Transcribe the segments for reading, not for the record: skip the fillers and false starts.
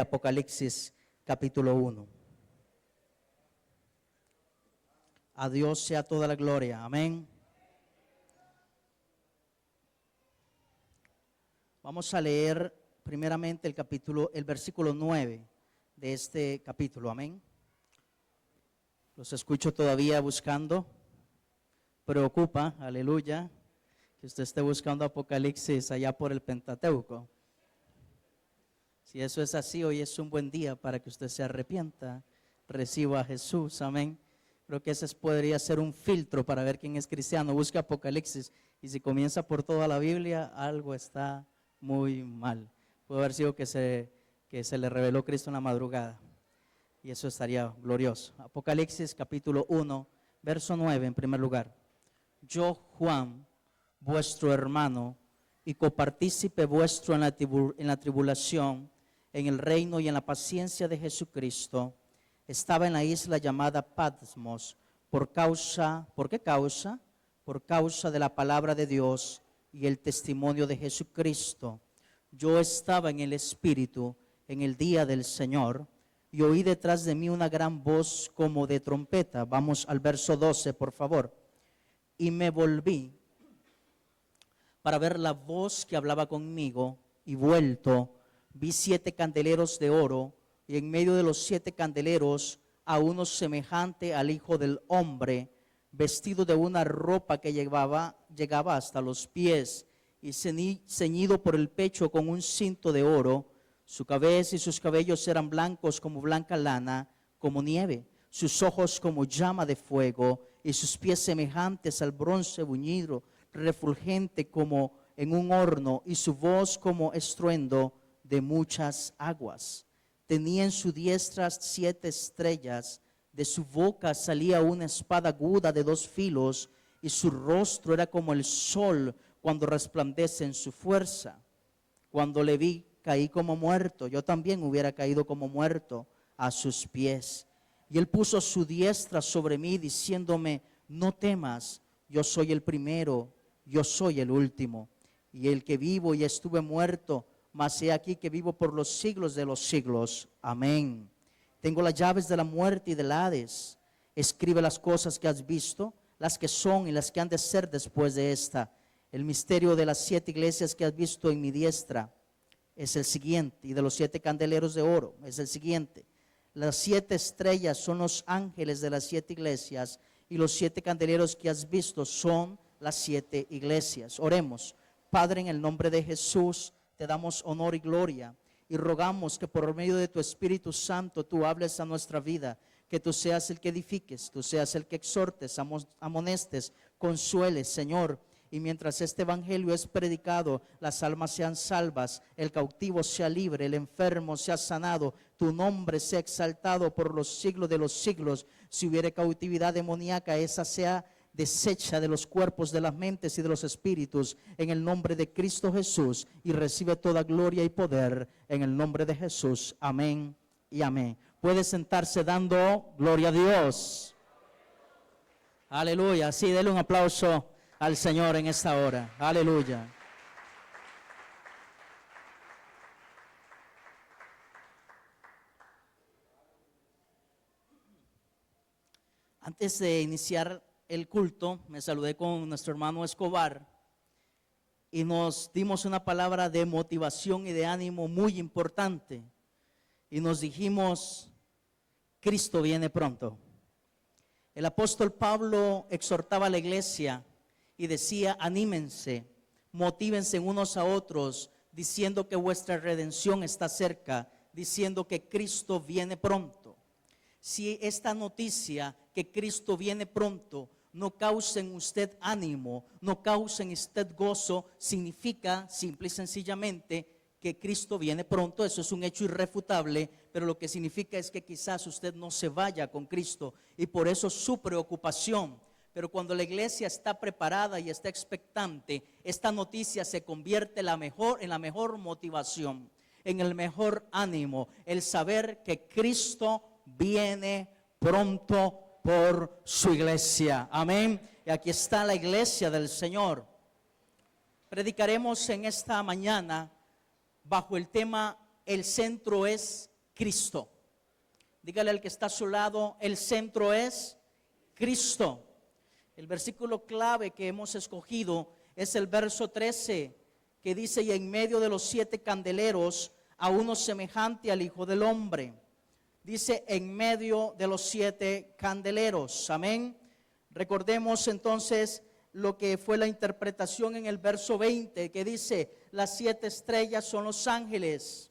Apocalipsis capítulo 1. A Dios sea toda la gloria. Amén. Vamos a leer primeramente el versículo 9 de este capítulo. Amén. Los escucho todavía buscando. Preocupa, aleluya, que usted esté buscando Apocalipsis allá por el Pentateuco. Si eso es así, hoy es un buen día para que usted se arrepienta, reciba a Jesús, amén. Creo que ese podría ser un filtro para ver quién es cristiano. Busca Apocalipsis y si comienza por toda la Biblia, algo está muy mal. Puede haber sido que se le reveló Cristo en la madrugada y eso estaría glorioso. Apocalipsis capítulo 1, verso 9 en primer lugar. Yo, Juan, vuestro hermano y copartícipe vuestro en la tribulación, en el reino y en la paciencia de Jesucristo, estaba en la isla llamada Patmos. ¿Por qué causa? Por causa de la palabra de Dios y el testimonio de Jesucristo. Yo estaba en el Espíritu en el día del Señor y oí detrás de mí una gran voz como de trompeta. Vamos al verso 12, por favor. Y me volví para ver la voz que hablaba conmigo, y vuelto, vi 7 candeleros de oro, y en medio de los 7 candeleros a uno semejante al Hijo del Hombre, vestido de una ropa que llegaba hasta los pies, y ceñido por el pecho con un cinto de oro. Su cabeza y sus cabellos eran blancos como blanca lana, como nieve, sus ojos como llama de fuego, y sus pies semejantes al bronce bruñido, refulgente como en un horno, y su voz como estruendo de muchas aguas. Tenía en su diestra 7 estrellas, de su boca salía una espada aguda de 2 filos, y su rostro era como el sol cuando resplandece en su fuerza. Cuando le vi, caí como muerto. Yo también hubiera caído como muerto a sus pies. Y él puso su diestra sobre mí, diciéndome: no temas, yo soy el primero, yo soy el último, y el que vivo y estuve muerto, mas he aquí que vivo por los siglos de los siglos. Amén. Tengo las llaves de la muerte y del Hades. Escribe las cosas que has visto, las que son y las que han de ser después de esta. El misterio de las 7 iglesias que has visto en mi diestra es el siguiente, y de los 7 candeleros de oro es el siguiente. Las 7 estrellas son los ángeles de las 7 iglesias, y los 7 candeleros que has visto son las 7 iglesias. Oremos. Padre, en el nombre de Jesús, te damos honor y gloria, y rogamos que por medio de tu Espíritu Santo tú hables a nuestra vida, que tú seas el que edifiques, tú seas el que exhortes, amonestes, consueles, Señor. Y mientras este evangelio es predicado, las almas sean salvas, el cautivo sea libre, el enfermo sea sanado, tu nombre sea exaltado por los siglos de los siglos. Si hubiere cautividad demoníaca, esa sea deshecha de los cuerpos, de las mentes y de los espíritus, en el nombre de Cristo Jesús, y recibe toda gloria y poder en el nombre de Jesús. Amén y amén. Puede sentarse dando gloria a Dios. Aleluya. Sí, denle un aplauso al Señor en esta hora. Aleluya. Antes de iniciar el culto, me saludé con nuestro hermano Escobar y nos dimos una palabra de motivación y de ánimo muy importante. Y nos dijimos: Cristo viene pronto. El apóstol Pablo exhortaba a la iglesia y decía: anímense, motívense unos a otros, diciendo que vuestra redención está cerca, diciendo que Cristo viene pronto. Si esta noticia, que Cristo viene pronto, no causa en usted ánimo, no causa en usted gozo, significa simple y sencillamente que Cristo viene pronto. Eso es un hecho irrefutable, pero lo que significa es que quizás usted no se vaya con Cristo, y por eso su preocupación. Pero cuando la iglesia está preparada y está expectante, esta noticia se convierte en la mejor motivación, en el mejor ánimo, el saber que Cristo viene pronto por su iglesia. Amén. Y aquí está la iglesia del Señor. Predicaremos en esta mañana bajo el tema: el centro es Cristo. Dígale al que está a su lado, el centro es Cristo. El versículo clave que hemos escogido es el verso 13, que dice: y en medio de los 7 candeleros a uno semejante al Hijo del Hombre. Dice en medio de los 7 candeleros, amén. Recordemos entonces lo que fue la interpretación en el verso 20, que dice: las 7 estrellas son los ángeles,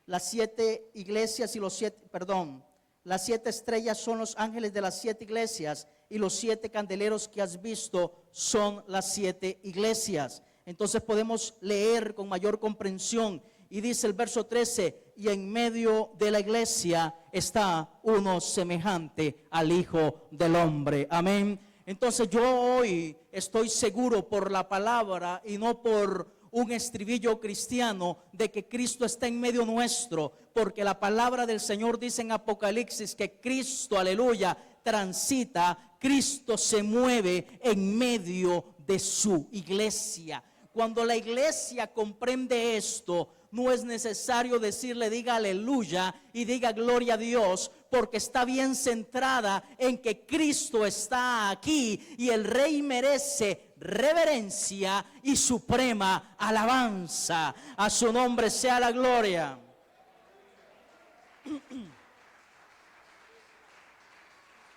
las 7 iglesias y las 7 estrellas son los ángeles de las 7 iglesias, y los 7 candeleros que has visto son las 7 iglesias. Entonces podemos leer con mayor comprensión, y dice el verso 13: y en medio de la iglesia está uno semejante al Hijo del Hombre, amén. Entonces yo hoy estoy seguro por la palabra y no por un estribillo cristiano de que Cristo está en medio nuestro, porque la palabra del Señor dice en Apocalipsis que Cristo, aleluya, transita, Cristo se mueve en medio de su iglesia. Cuando la iglesia comprende esto, no es necesario decirle diga aleluya y diga gloria a Dios, porque está bien centrada en que Cristo está aquí y el Rey merece reverencia y suprema alabanza. A su nombre sea la gloria.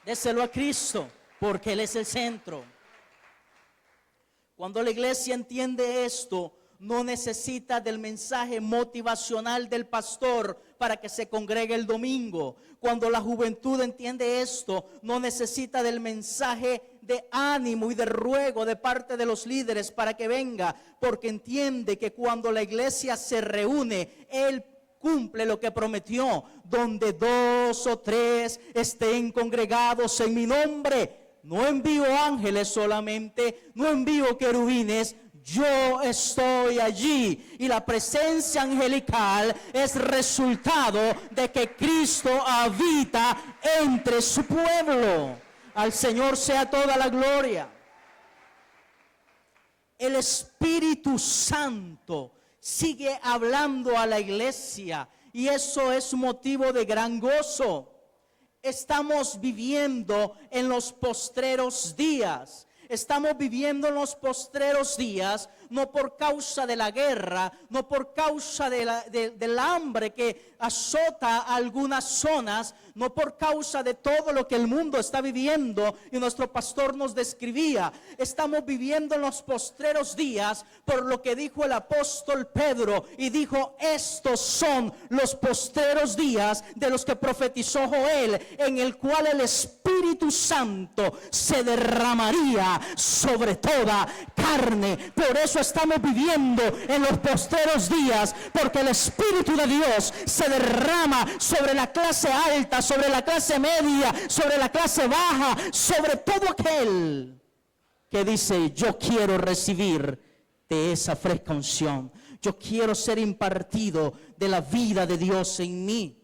Déselo a Cristo, porque Él es el centro. Cuando la iglesia entiende esto, no necesita del mensaje motivacional del pastor para que se congregue el domingo. Cuando la juventud entiende esto, no necesita del mensaje de ánimo y de ruego de parte de los líderes para que venga, porque entiende que cuando la iglesia se reúne, Él cumple lo que prometió: donde 2 o 3 estén congregados en mi nombre, no envío ángeles solamente, no envío querubines, yo estoy allí. Y la presencia angelical es resultado de que Cristo habita entre su pueblo. Al Señor sea toda la gloria. El Espíritu Santo sigue hablando a la iglesia, y eso es motivo de gran gozo. Estamos viviendo en los postreros días. Estamos viviendo en los postreros días, no por causa de la guerra, no por causa del hambre que azota algunas zonas, no por causa de todo lo que el mundo está viviendo y nuestro pastor nos describía. Estamos viviendo en los postreros días por lo que dijo el apóstol Pedro, y dijo: estos son los postreros días de los que profetizó Joel, en el cual el Espíritu Santo se derramaría sobre toda carne. Por eso estamos viviendo en los postreros días, porque el Espíritu de Dios se derrama sobre la clase alta, sobre la clase media, sobre la clase baja, sobre todo aquel que dice: yo quiero recibir de esa fresca unción, yo quiero ser impartido de la vida de Dios en mí.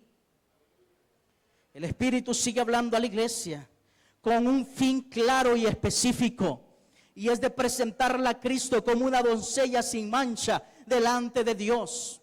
El Espíritu sigue hablando a la iglesia con un fin claro y específico, y es de presentarla a Cristo como una doncella sin mancha delante de Dios.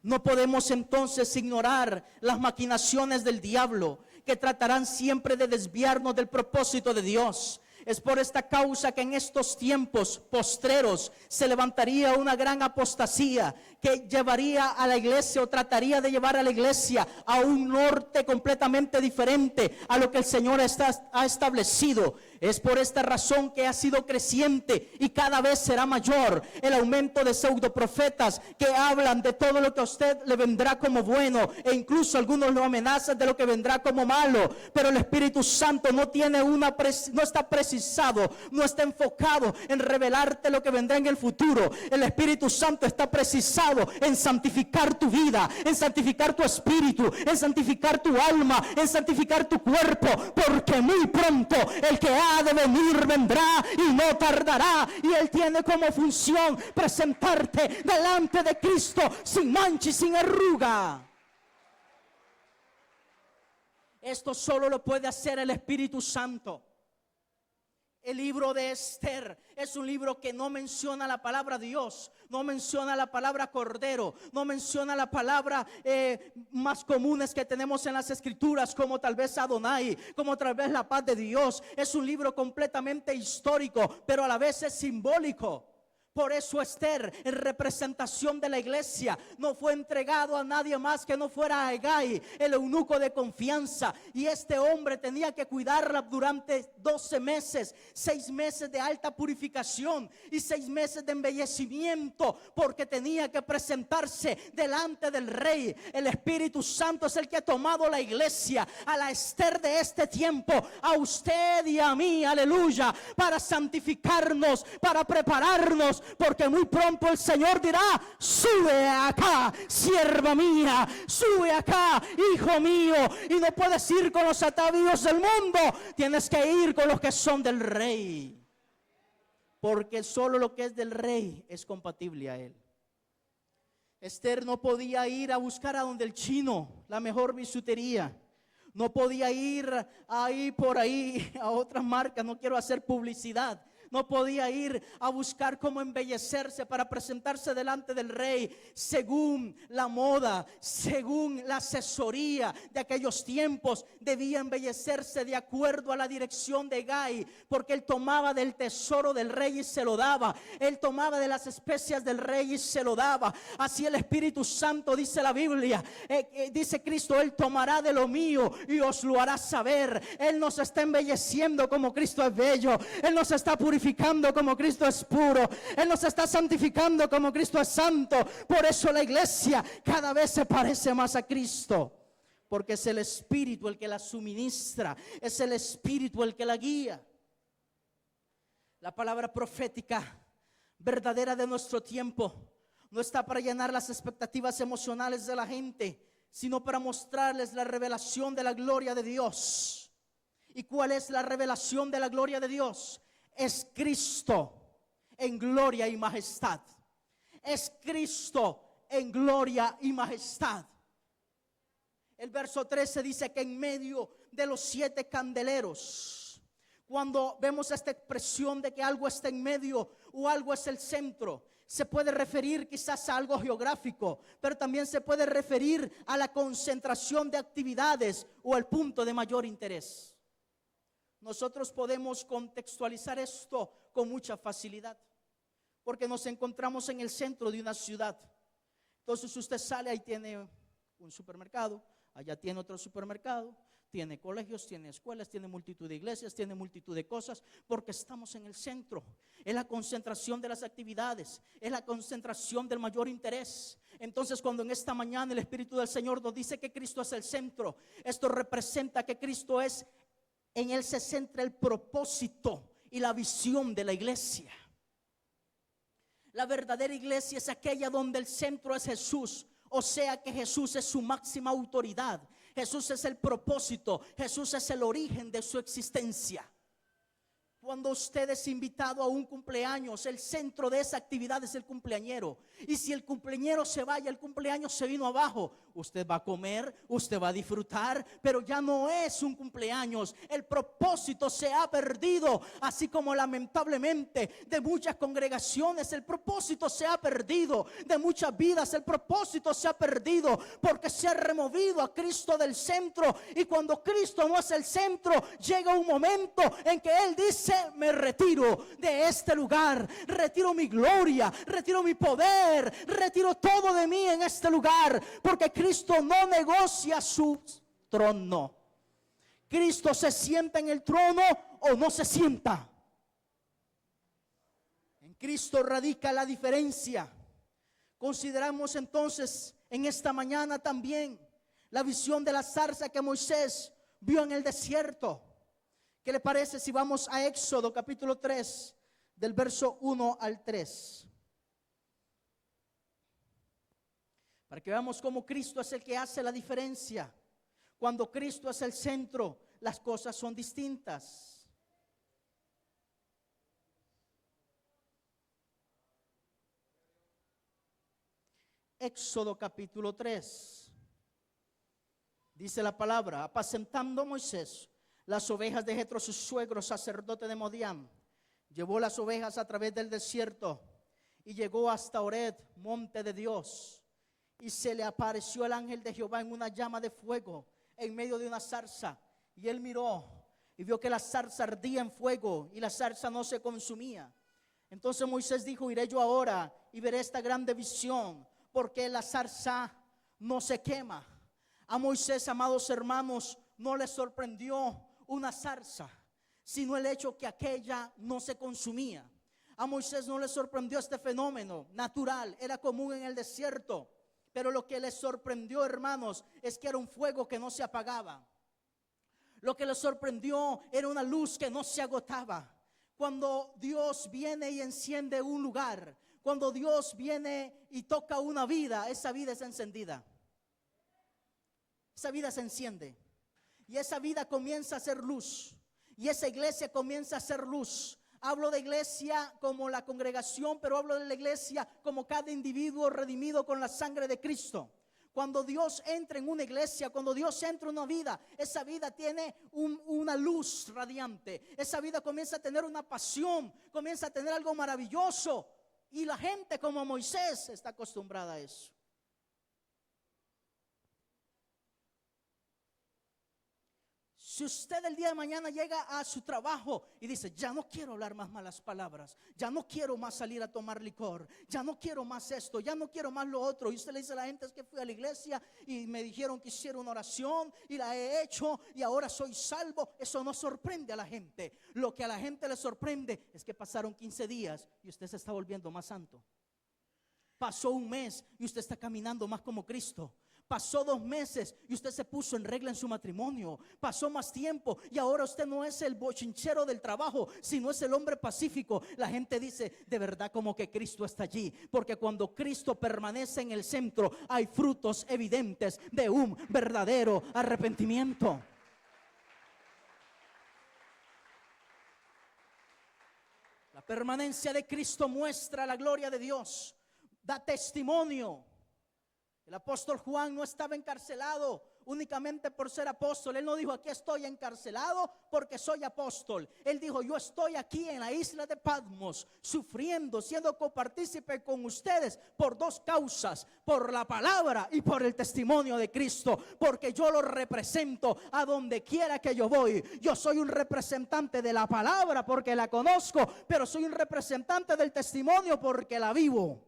No podemos entonces ignorar las maquinaciones del diablo, que tratarán siempre de desviarnos del propósito de Dios. Es por esta causa que en estos tiempos postreros se levantaría una gran apostasía que llevaría a la iglesia, o trataría de llevar a la iglesia a un norte completamente diferente a lo que el Señor ha establecido. Es por esta razón que ha sido creciente y cada vez será mayor el aumento de pseudoprofetas que hablan de todo lo que a usted le vendrá como bueno, e incluso algunos lo amenazan de lo que vendrá como malo. Pero el Espíritu Santo no está precisado, no está enfocado en revelarte lo que vendrá en el futuro. El Espíritu Santo está precisado en santificar tu vida, en santificar tu espíritu, en santificar tu alma, en santificar tu cuerpo, porque muy pronto el que ha de venir vendrá y no tardará, y Él tiene como función presentarte delante de Cristo sin mancha y sin arruga. Esto solo lo puede hacer el Espíritu Santo. El libro de Esther es un libro que no menciona la palabra Dios, no menciona la palabra Cordero, no menciona la palabra más comunes que tenemos en las escrituras, como tal vez Adonai, como tal vez la paz de Dios. Es un libro completamente histórico, pero a la vez es simbólico. Por eso Esther, en representación de la iglesia, no fue entregado a nadie más que no fuera a Hegai, el eunuco de confianza. Y este hombre tenía que cuidarla durante 12 meses, 6 meses de alta purificación y 6 meses de embellecimiento, porque tenía que presentarse delante del rey. El Espíritu Santo es el que ha tomado la iglesia, a la Esther de este tiempo, a usted y a mí, aleluya, para santificarnos, para prepararnos, porque muy pronto el Señor dirá: sube acá, sierva mía, sube acá, hijo mío. Y no puedes ir con los atavíos del mundo, tienes que ir con los que son del rey, porque solo lo que es del rey es compatible a él. Esther no podía ir a buscar a donde el chino la mejor bisutería. No podía ir ahí por ahí a otras marcas, no quiero hacer publicidad. No podía ir a buscar cómo embellecerse para presentarse delante del rey según la moda, según la asesoría de aquellos tiempos. Debía embellecerse de acuerdo a la dirección de Hegai, porque él tomaba del tesoro del rey y se lo daba. Él tomaba de las especias del rey y se lo daba. Así el Espíritu Santo, dice la Biblia, dice Cristo: Él tomará de lo mío y os lo hará saber. Él nos está embelleciendo como Cristo es bello. Él nos está purificando como Cristo es puro. Él nos está santificando como Cristo es santo. Por eso la iglesia cada vez se parece más a Cristo, porque es el Espíritu el que la suministra, es el Espíritu el que la guía. La palabra profética verdadera de nuestro tiempo no está para llenar las expectativas emocionales de la gente, sino para mostrarles la revelación de la gloria de Dios. ¿Y cuál es la revelación de la gloria de Dios? Es Cristo en gloria y majestad. Es Cristo en gloria y majestad. El verso 13 dice que en medio de los 7 candeleros, cuando vemos esta expresión de que algo está en medio o algo es el centro, se puede referir quizás a algo geográfico, pero también se puede referir a la concentración de actividades o el punto de mayor interés. Nosotros podemos contextualizar esto con mucha facilidad, porque nos encontramos en el centro de una ciudad. Entonces usted sale, ahí tiene un supermercado, allá tiene otro supermercado, tiene colegios, tiene escuelas, tiene multitud de iglesias, tiene multitud de cosas, porque estamos en el centro. Es la concentración de las actividades, es la concentración del mayor interés. Entonces, cuando en esta mañana el Espíritu del Señor nos dice que Cristo es el centro, esto representa que Cristo es, en Él se centra el propósito y la visión de la iglesia. La verdadera iglesia es aquella donde el centro es Jesús, o sea que Jesús es su máxima autoridad. Jesús es el propósito, Jesús es el origen de su existencia. Cuando usted es invitado a un cumpleaños, el centro de esa actividad es el cumpleañero. Y si el cumpleañero se vaya, el cumpleaños se vino abajo. Usted va a comer, usted va a disfrutar, pero ya no es un cumpleaños. El propósito se ha perdido, así como lamentablemente de muchas congregaciones el propósito se ha perdido. De muchas vidas el propósito se ha perdido, porque se ha removido a Cristo del centro. Y cuando Cristo no es el centro, llega un momento en que Él dice: me retiro de este lugar, retiro mi gloria, retiro mi poder, retiro todo de mí en este lugar, porque Cristo no negocia su trono. Cristo se sienta en el trono o no se sienta. En Cristo radica la diferencia. Consideramos entonces en esta mañana también la visión de la zarza que Moisés vio en el desierto. ¿Qué le parece si vamos a Éxodo capítulo 3, del verso 1 al 3? Para que veamos cómo Cristo es el que hace la diferencia. Cuando Cristo es el centro, las cosas son distintas. Éxodo capítulo 3. Dice la palabra: apacentando Moisés las ovejas de Jetro, su suegro, sacerdote de Modián. Llevó las ovejas a través del desierto y llegó hasta Horeb, monte de Dios. Y se le apareció el ángel de Jehová en una llama de fuego en medio de una zarza. Y él miró y vio que la zarza ardía en fuego y la zarza no se consumía. Entonces Moisés dijo: iré yo ahora y veré esta grande visión, porque la zarza no se quema. A Moisés, amados hermanos, no le sorprendió una zarza, sino el hecho que aquella no se consumía. A Moisés no le sorprendió este fenómeno natural, era común en el desierto. Pero lo que le sorprendió, hermanos, es que era un fuego que no se apagaba. Lo que le sorprendió era una luz que no se agotaba. Cuando Dios viene y enciende un lugar, cuando Dios viene y toca una vida, esa vida es encendida. Esa vida se enciende. Y esa vida comienza a ser luz. Y esa iglesia comienza a ser luz. Hablo de iglesia como la congregación, pero hablo de la iglesia como cada individuo redimido con la sangre de Cristo. Cuando Dios entra en una iglesia, cuando Dios entra en una vida, esa vida tiene una luz radiante. Esa vida comienza a tener una pasión, comienza a tener algo maravilloso. Y la gente, como Moisés, está acostumbrada a eso. Si usted el día de mañana llega a su trabajo y dice: ya no quiero hablar más malas palabras, ya no quiero más salir a tomar licor, ya no quiero más esto, ya no quiero más lo otro, y usted le dice a la gente: es que fui a la iglesia y me dijeron que hiciera una oración y la he hecho y ahora soy salvo, eso no sorprende a la gente. Lo que a la gente le sorprende es que pasaron 15 días y usted se está volviendo más santo. Pasó un mes y usted está caminando más como Cristo. Pasó 2 meses y usted se puso en regla en su matrimonio. Pasó más tiempo y ahora usted no es el bochinchero del trabajo, sino es el hombre pacífico. La gente dice: de verdad, como que Cristo está allí. Porque cuando Cristo permanece en el centro, hay frutos evidentes de un verdadero arrepentimiento. La permanencia de Cristo muestra la gloria de Dios, da testimonio. El apóstol Juan no estaba encarcelado únicamente por ser apóstol. Él no dijo: aquí estoy encarcelado porque soy apóstol. Él dijo: yo estoy aquí en la isla de Patmos, sufriendo, siendo copartícipe con ustedes por 2 causas: por la palabra y por el testimonio de Cristo. Porque yo lo represento a donde quiera que yo voy. Yo soy un representante de la palabra porque la conozco, pero soy un representante del testimonio porque la vivo.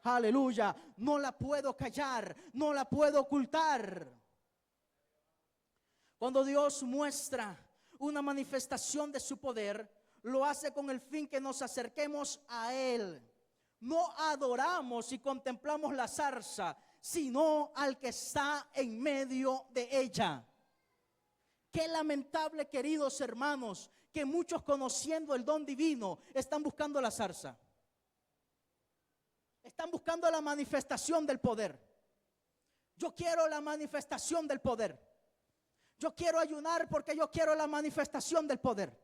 Aleluya, no la puedo callar, no la puedo ocultar. Cuando Dios muestra una manifestación de su poder, lo hace con el fin que nos acerquemos a Él. No adoramos y contemplamos la zarza, sino al que está en medio de ella. Qué lamentable, queridos hermanos, que muchos, conociendo el don divino, están buscando la zarza. Están buscando la manifestación del poder. Yo quiero la manifestación del poder. Yo quiero ayunar porque yo quiero la manifestación del poder.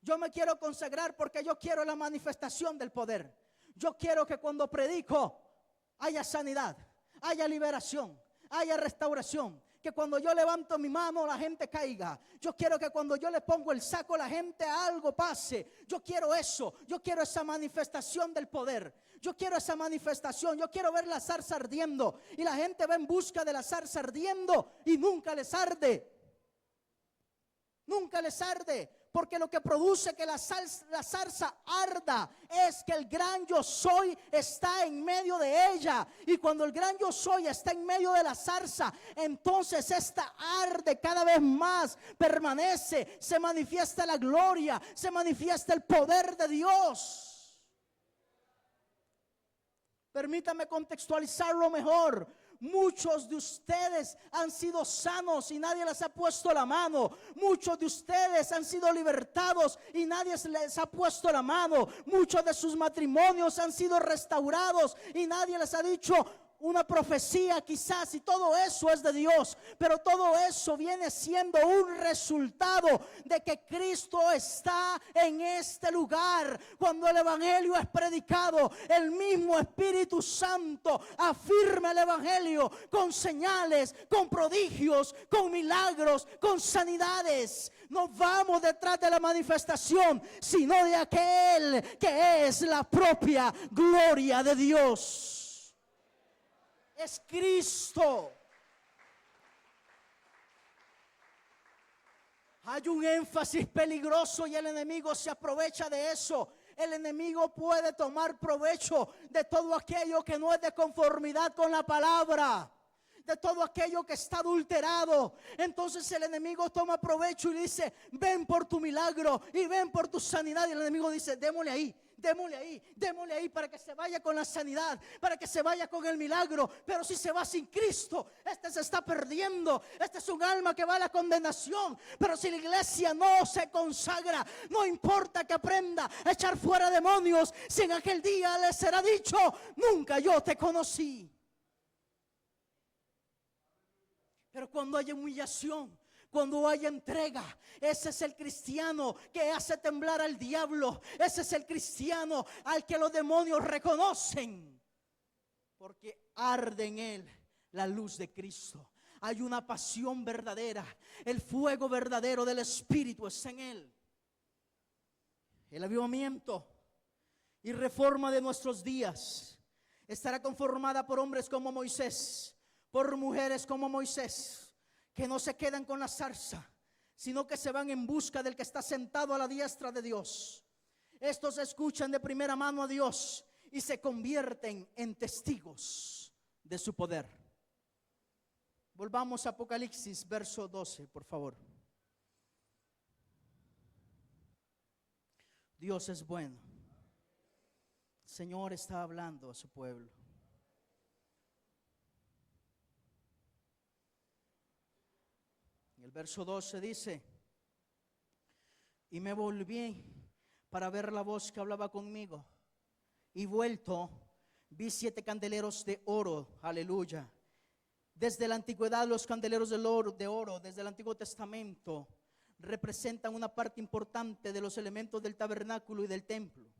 Yo me quiero consagrar porque yo quiero la manifestación del poder. Yo quiero que cuando predico haya sanidad, haya liberación, haya restauración. Que cuando yo levanto mi mano la gente caiga. Yo quiero que cuando yo le pongo el saco la gente algo pase. Yo quiero eso. Yo quiero esa manifestación del poder. Yo quiero esa manifestación. Yo quiero ver la zarza ardiendo. Y la gente va en busca de la zarza ardiendo y nunca les arde. Nunca les arde. Porque lo que produce que la zarza arda es que el gran yo soy está en medio de ella. Y cuando el gran yo soy está en medio de la zarza, entonces esta arde cada vez más, permanece, se manifiesta la gloria, se manifiesta el poder de Dios. Permítame contextualizarlo mejor. Muchos de ustedes han sido sanos y nadie les ha puesto la mano. Muchos de ustedes han sido libertados y nadie les ha puesto la mano. Muchos de sus matrimonios han sido restaurados y nadie les ha dicho: una profecía quizás, y todo eso es de Dios, pero todo eso viene siendo un resultado de que Cristo está en este lugar. Cuando el evangelio es predicado, el mismo Espíritu Santo afirma el evangelio con señales, con prodigios, con milagros, con sanidades. No vamos detrás de la manifestación, sino de aquel que es la propia gloria de Dios. Es Cristo. Hay un énfasis peligroso y el enemigo se aprovecha de eso. El enemigo puede tomar provecho de todo aquello que no es de conformidad con la palabra, de todo aquello que está adulterado. Entonces el enemigo toma provecho y dice: ven por tu milagro y ven por tu sanidad. Y el enemigo dice: démosle ahí, démosle ahí, démosle ahí, para que se vaya con la sanidad, para que se vaya con el milagro. Pero si se va sin Cristo, este se está perdiendo. Este es un alma que va a la condenación. Pero si la iglesia no se consagra, no importa que aprenda a echar fuera demonios, si en aquel día le será dicho: nunca yo te conocí. Pero cuando haya humillación, cuando haya entrega, ese es el cristiano que hace temblar al diablo. Ese es el cristiano al que los demonios reconocen, porque arde en él la luz de Cristo. Hay una pasión verdadera, el fuego verdadero del Espíritu está en él. El avivamiento y reforma de nuestros días estará conformada por hombres como Moisés, por mujeres como Moisés, que no se quedan con la zarza, sino que se van en busca del que está sentado a la diestra de Dios. Estos escuchan de primera mano a Dios y se convierten en testigos de su poder. Volvamos a Apocalipsis, verso 12, por favor. Dios es bueno. El Señor está hablando a su pueblo. El verso 12 dice: y me volví para ver la voz que hablaba conmigo, y vuelto vi 7 candeleros de oro. Aleluya. Desde la antigüedad los candeleros de oro desde el Antiguo Testamento representan una parte importante de los elementos del tabernáculo y del templo.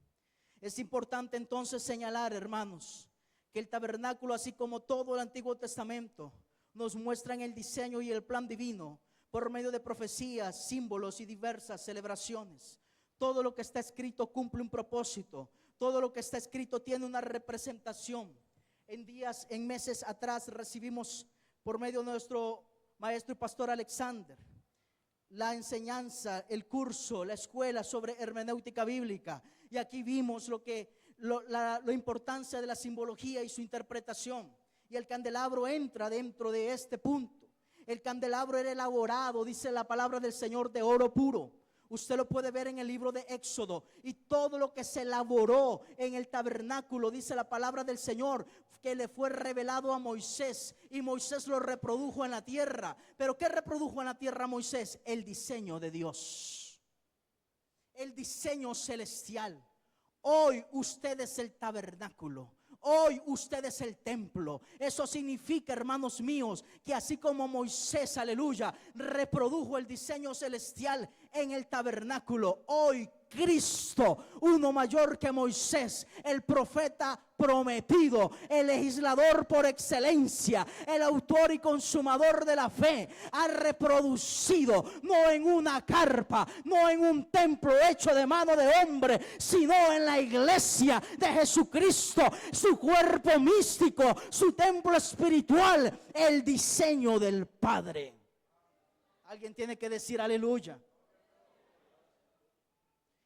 Es importante entonces señalar, hermanos, que el tabernáculo, así como todo el Antiguo Testamento, nos muestran el diseño y el plan divino por medio de profecías, símbolos y diversas celebraciones. Todo lo que está escrito cumple un propósito. Todo lo que está escrito tiene una representación. En meses atrás recibimos por medio de nuestro maestro y pastor Alexander la enseñanza, el curso, la escuela sobre hermenéutica bíblica. Y aquí vimos la importancia de la simbología y su interpretación. Y el candelabro entra dentro de este punto. El candelabro era elaborado, dice la palabra del Señor, de oro puro. Usted lo puede ver en el libro de Éxodo. Y todo lo que se elaboró en el tabernáculo, dice la palabra del Señor, que le fue revelado a Moisés. Y Moisés lo reprodujo en la tierra. ¿Pero qué reprodujo en la tierra Moisés? El diseño de Dios, el diseño celestial. Hoy usted es el tabernáculo. Hoy usted es el templo. Eso significa, hermanos míos, que así como Moisés, aleluya, reprodujo el diseño celestial en el tabernáculo, hoy Cristo, uno mayor que Moisés, el profeta prometido, el legislador por excelencia, el autor y consumador de la fe, ha reproducido, no en una carpa, no en un templo hecho de mano de hombre, sino en la iglesia de Jesucristo, su cuerpo místico, su templo espiritual, el diseño del Padre. Alguien tiene que decir aleluya.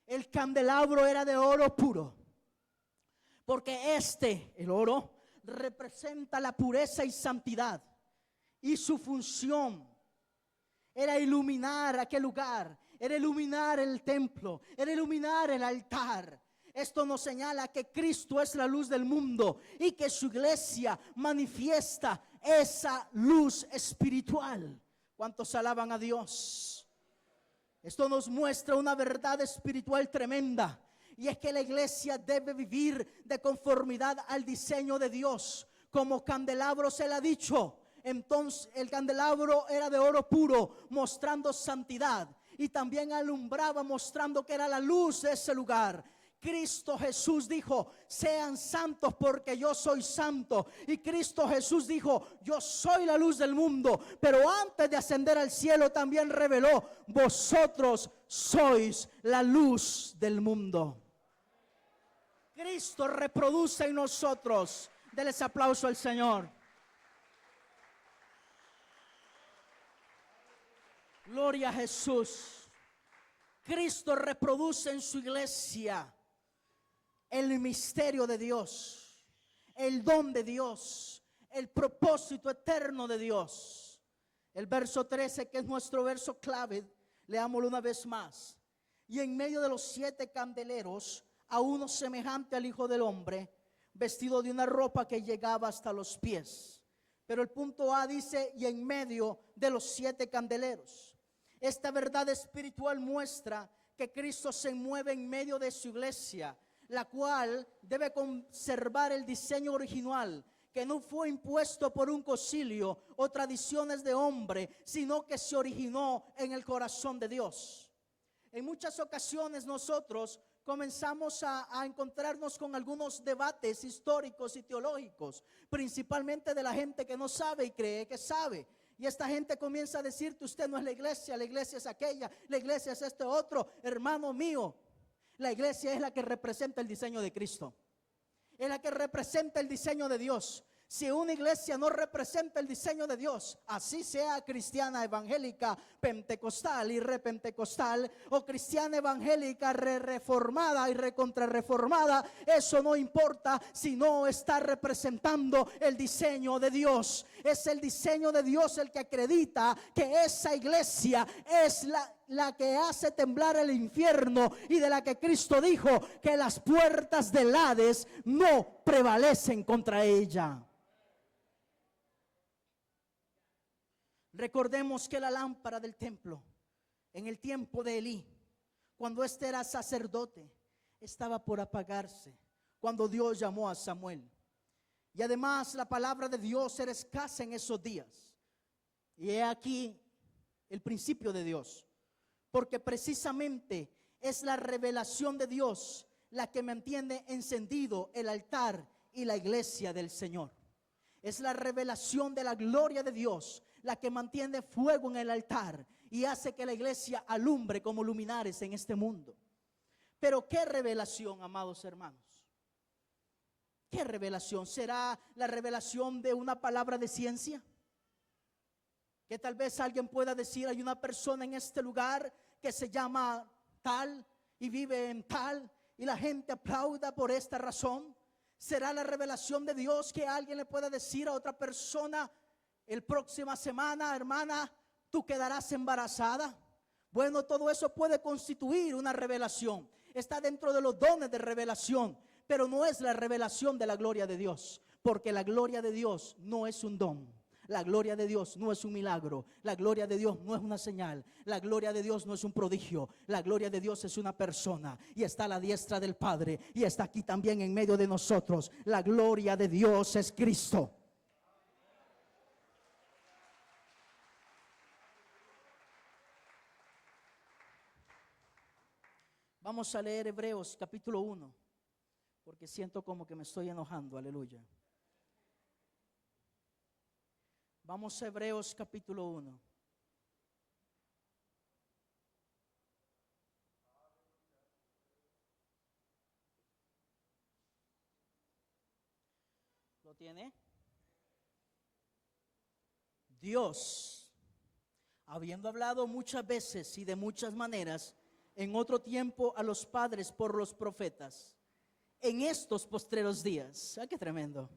El candelabro era de oro puro, porque el oro, representa la pureza y santidad. Y su función era iluminar aquel lugar, era iluminar el templo, era iluminar el altar. Esto nos señala que Cristo es la luz del mundo y que su iglesia manifiesta esa luz espiritual. ¿Cuántos alaban a Dios? Esto nos muestra una verdad espiritual tremenda, y es que la iglesia debe vivir de conformidad al diseño de Dios. como candelabro se le ha dicho. Entonces el candelabro era de oro puro, mostrando santidad, y también alumbraba, mostrando que era la luz de ese lugar. Cristo Jesús dijo: sean santos porque yo soy santo. Y Cristo Jesús dijo: yo soy la luz del mundo. Pero antes de ascender al cielo también reveló: vosotros sois la luz del mundo. Cristo reproduce en nosotros. Denles aplauso al Señor. Gloria a Jesús. Cristo reproduce en su iglesia el misterio de Dios, el don de Dios, el propósito eterno de Dios. El verso 13, que es nuestro verso clave, leámoslo una vez más. Y en medio de los 7 candeleros, a uno semejante al Hijo del Hombre, vestido de una ropa que llegaba hasta los pies. Pero el punto A dice: y en medio de los 7 candeleros. Esta verdad espiritual muestra que Cristo se mueve en medio de su iglesia, la cual debe conservar el diseño original, que no fue impuesto por un concilio o tradiciones de hombre, sino que se originó en el corazón de Dios. En muchas ocasiones nosotros comenzamos a encontrarnos con algunos debates históricos y teológicos, principalmente de la gente que no sabe y cree que sabe. Y esta gente comienza a decirte: usted no es la iglesia es aquella, la iglesia es este otro. Hermano mío, la iglesia es la que representa el diseño de Cristo, es la que representa el diseño de Dios. Si una iglesia no representa el diseño de Dios, así sea cristiana evangélica, pentecostal y repentecostal, o cristiana evangélica reformada y recontrarreformada, eso no importa si no está representando el diseño de Dios. Es el diseño de Dios el que acredita que esa iglesia es la que hace temblar el infierno, y de la que Cristo dijo que las puertas del Hades no prevalecen contra ella. Recordemos que la lámpara del templo en el tiempo de Elí, cuando éste era sacerdote, estaba por apagarse cuando Dios llamó a Samuel. Y además la palabra de Dios era escasa en esos días. Y he aquí el principio de Dios, porque precisamente es la revelación de Dios la que mantiene encendido el altar y la iglesia del Señor. Es la revelación de la gloria de Dios la que mantiene fuego en el altar y hace que la iglesia alumbre como luminares en este mundo. Pero ¿qué revelación, amados hermanos? ¿Qué revelación? ¿Será la revelación de una palabra de ciencia? Que tal vez alguien pueda decir: hay una persona en este lugar que se llama tal y vive en tal, y la gente aplauda por esta razón. ¿Será la revelación de Dios que alguien le pueda decir a otra persona: el próxima semana, hermana, tú quedarás embarazada? Bueno, todo eso puede constituir una revelación. Está dentro de los dones de revelación, pero no es la revelación de la gloria de Dios, porque la gloria de Dios no es un don. La gloria de Dios no es un milagro. La gloria de Dios no es una señal. La gloria de Dios no es un prodigio. La gloria de Dios es una persona, y está a la diestra del Padre, y está aquí también en medio de nosotros. La gloria de Dios es Cristo. Vamos a leer Hebreos capítulo 1, porque siento como que me estoy enojando. Aleluya. Vamos a Hebreos capítulo 1. ¿Lo tiene? Dios, habiendo hablado muchas veces y de muchas maneras en otro tiempo a los padres por los profetas, en estos postreros días, ¿sabes qué tremendo?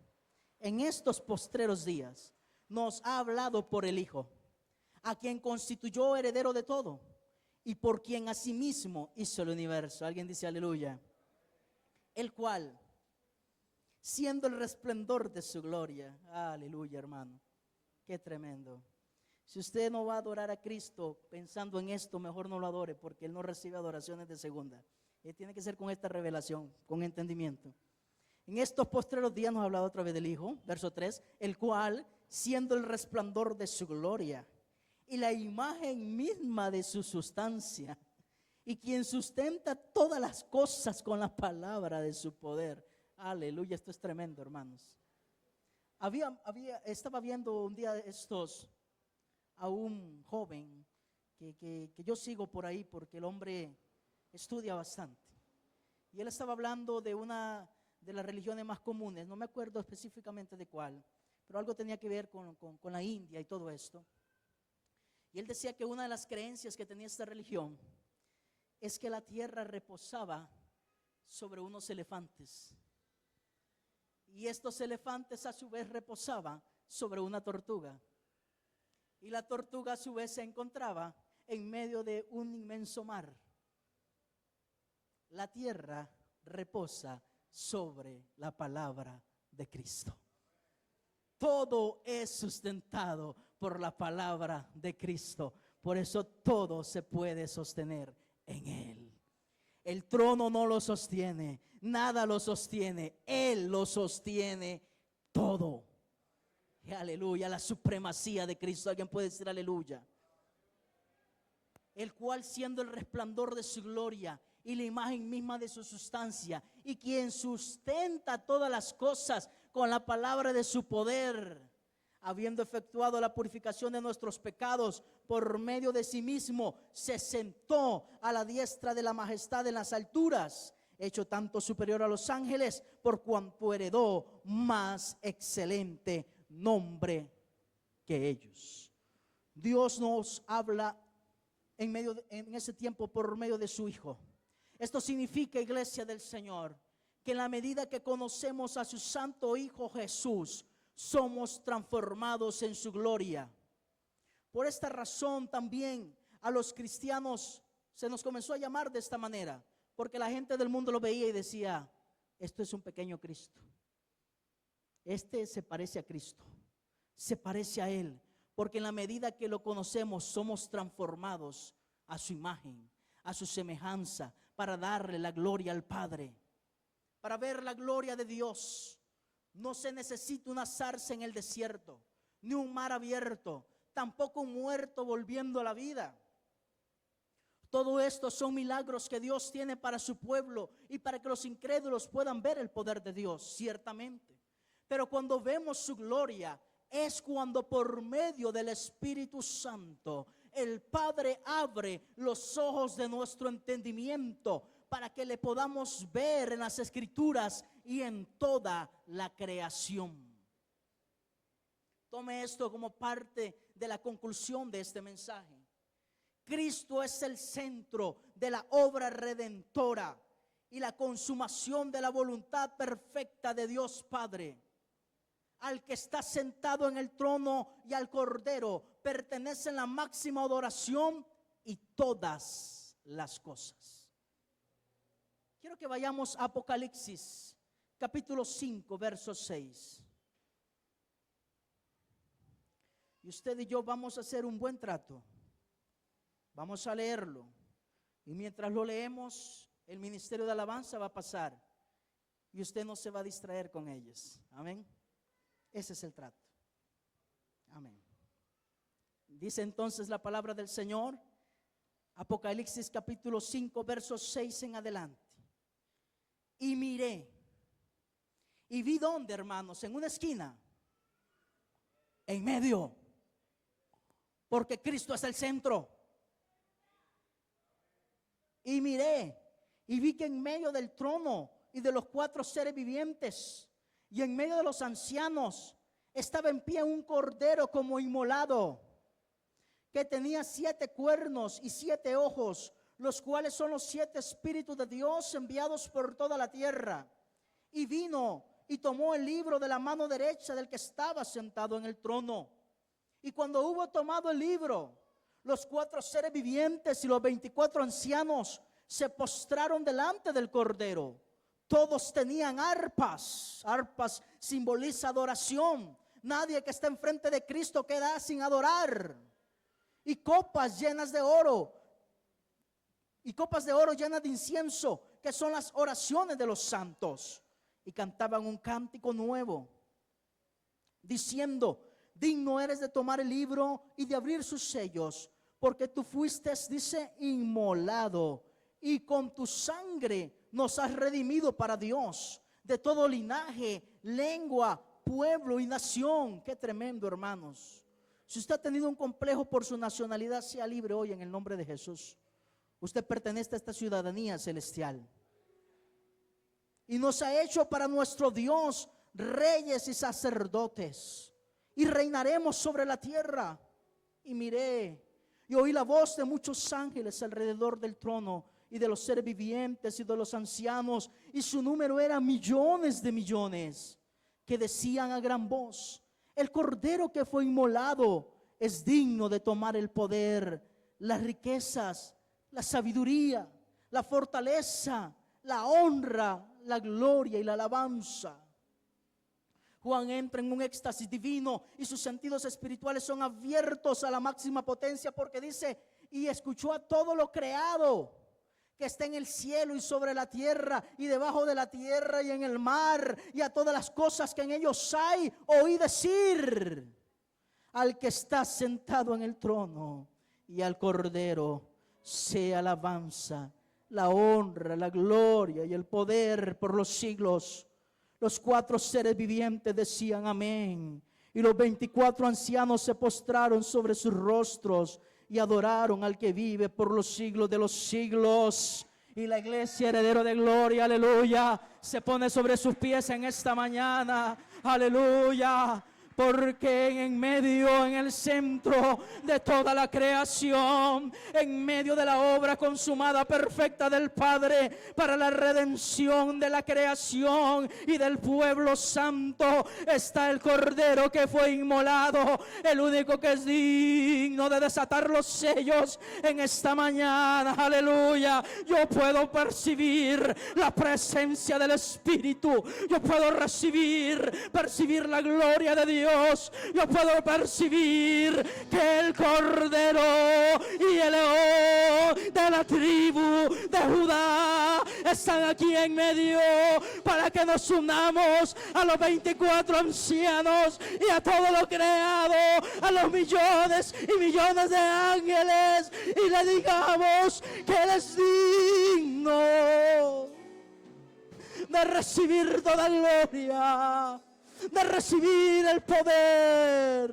En estos postreros días nos ha hablado por el Hijo, a quien constituyó heredero de todo y por quien asimismo hizo el universo. Alguien dice aleluya. El cual, siendo el resplandor de su gloria, aleluya, hermano, qué tremendo. Si usted no va a adorar a Cristo pensando en esto, mejor no lo adore, porque Él no recibe adoraciones de segunda. Él tiene que ser con esta revelación, con entendimiento. En estos postreros días nos ha hablado otra vez del Hijo, verso 3, el cual, siendo el resplandor de su gloria y la imagen misma de su sustancia, y quien sustenta todas las cosas con la palabra de su poder. Aleluya, esto es tremendo, hermanos. Estaba viendo un día a un joven que yo sigo por ahí porque el hombre estudia bastante. Y él estaba hablando de una de las religiones más comunes, no me acuerdo específicamente de cuál, pero algo tenía que ver con la India y todo esto. Y él decía que una de las creencias que tenía esta religión es que la tierra reposaba sobre unos elefantes. Y estos elefantes a su vez reposaban sobre una tortuga. Y la tortuga a su vez se encontraba en medio de un inmenso mar. La tierra reposa sobre la palabra de Cristo. Todo es sustentado por la palabra de Cristo. Por eso todo se puede sostener en Él. El trono no lo sostiene, nada lo sostiene, Él lo sostiene todo. Y aleluya, la supremacía de Cristo. ¿Alguien puede decir aleluya? El cual, siendo el resplandor de su gloria y la imagen misma de su sustancia, y quien sustenta todas las cosas con la palabra de su poder, habiendo efectuado la purificación de nuestros pecados por medio de sí mismo, se sentó a la diestra de la majestad en las alturas, hecho tanto superior a los ángeles, por cuanto heredó más excelente nombre que ellos. Dios nos habla en ese tiempo por medio de su Hijo. Esto significa, iglesia del Señor, que en la medida que conocemos a su santo Hijo Jesús, somos transformados en su gloria. Por esta razón también a los cristianos se nos comenzó a llamar de esta manera, porque la gente del mundo lo veía y decía: esto es un pequeño Cristo, este se parece a Cristo, se parece a Él, porque en la medida que lo conocemos somos transformados a su imagen, a su semejanza, para darle la gloria al Padre, para ver la gloria de Dios. No se necesita una zarza en el desierto, ni un mar abierto, tampoco un muerto volviendo a la vida. Todo esto son milagros que Dios tiene para su pueblo y para que los incrédulos puedan ver el poder de Dios, ciertamente. Pero cuando vemos su gloria, es cuando por medio del Espíritu Santo el Padre abre los ojos de nuestro entendimiento para que le podamos ver en las Escrituras y en toda la creación. Tome esto como parte de la conclusión de este mensaje. Cristo es el centro de la obra redentora y la consumación de la voluntad perfecta de Dios Padre. Al que está sentado en el trono y al Cordero pertenecen la máxima adoración y todas las cosas. Quiero que vayamos a Apocalipsis, capítulo 5, verso 6. Y usted y yo vamos a hacer un buen trato. Vamos a leerlo. Y mientras lo leemos, el ministerio de alabanza va a pasar. Y usted no se va a distraer con ellos. Amén. Ese es el trato. Amén. Dice entonces la palabra del Señor, Apocalipsis capítulo 5, verso 6 en adelante. Y miré, y vi ¿dónde, hermanos? En una esquina, en medio, porque Cristo es el centro. Y miré, y vi que en medio del trono y de los 4 seres vivientes, y en medio de los ancianos, estaba en pie un cordero como inmolado, que tenía 7 cuernos y 7 ojos, los cuales son los 7 espíritus de Dios enviados por toda la tierra. Y vino y tomó el libro de la mano derecha del que estaba sentado en el trono. Y cuando hubo tomado el libro, los 4 seres vivientes y los 24 ancianos se postraron delante del cordero. Todos tenían arpas. Arpas simboliza adoración. Nadie que está enfrente de Cristo queda sin adorar. Y copas llenas de oro. Y copas de oro llenas de incienso, que son las oraciones de los santos. y cantaban un cántico nuevo, diciendo: digno eres de tomar el libro y de abrir sus sellos, porque tú fuiste, dice, inmolado, y con tu sangre nos has redimido para Dios, de todo linaje, lengua, pueblo y nación. Qué tremendo, hermanos. Si usted ha tenido un complejo por su nacionalidad, sea libre hoy en el nombre de Jesús. Usted pertenece a esta ciudadanía celestial, y nos ha hecho para nuestro Dios reyes y sacerdotes, y reinaremos sobre la tierra. Y miré y oí la voz de muchos ángeles alrededor del trono, y de los seres vivientes y de los ancianos, y su número era millones de millones, que decían a gran voz: el cordero que fue inmolado es digno de tomar el poder, las riquezas, la sabiduría, la fortaleza, la honra, la gloria y la alabanza. Juan entra en un éxtasis divino y sus sentidos espirituales son abiertos a la máxima potencia, porque dice: y escuchó a todo lo creado que está en el cielo y sobre la tierra y debajo de la tierra y en el mar, y a todas las cosas que en ellos hay, oí decir: al que está sentado en el trono y al Cordero sea alabanza, la honra, la gloria y el poder por los siglos. Los 4 seres vivientes decían amén, y los 24 ancianos se postraron sobre sus rostros y adoraron al que vive por los siglos de los siglos. Y la iglesia, heredero de gloria, aleluya, se pone sobre sus pies en esta mañana, aleluya. Porque en medio, en el centro de toda la creación, en medio de la obra consumada perfecta del Padre para la redención de la creación y del pueblo santo, está el Cordero que fue inmolado, el único que es digno de desatar los sellos en esta mañana, aleluya. Yo puedo percibir la presencia del Espíritu, yo puedo percibir la gloria de Dios. Yo puedo percibir que el Cordero y el León de la tribu de Judá están aquí en medio, para que nos unamos a los 24 ancianos y a todo lo creado, a los millones y millones de ángeles, y le digamos que Él es digno de recibir toda gloria, de recibir el poder.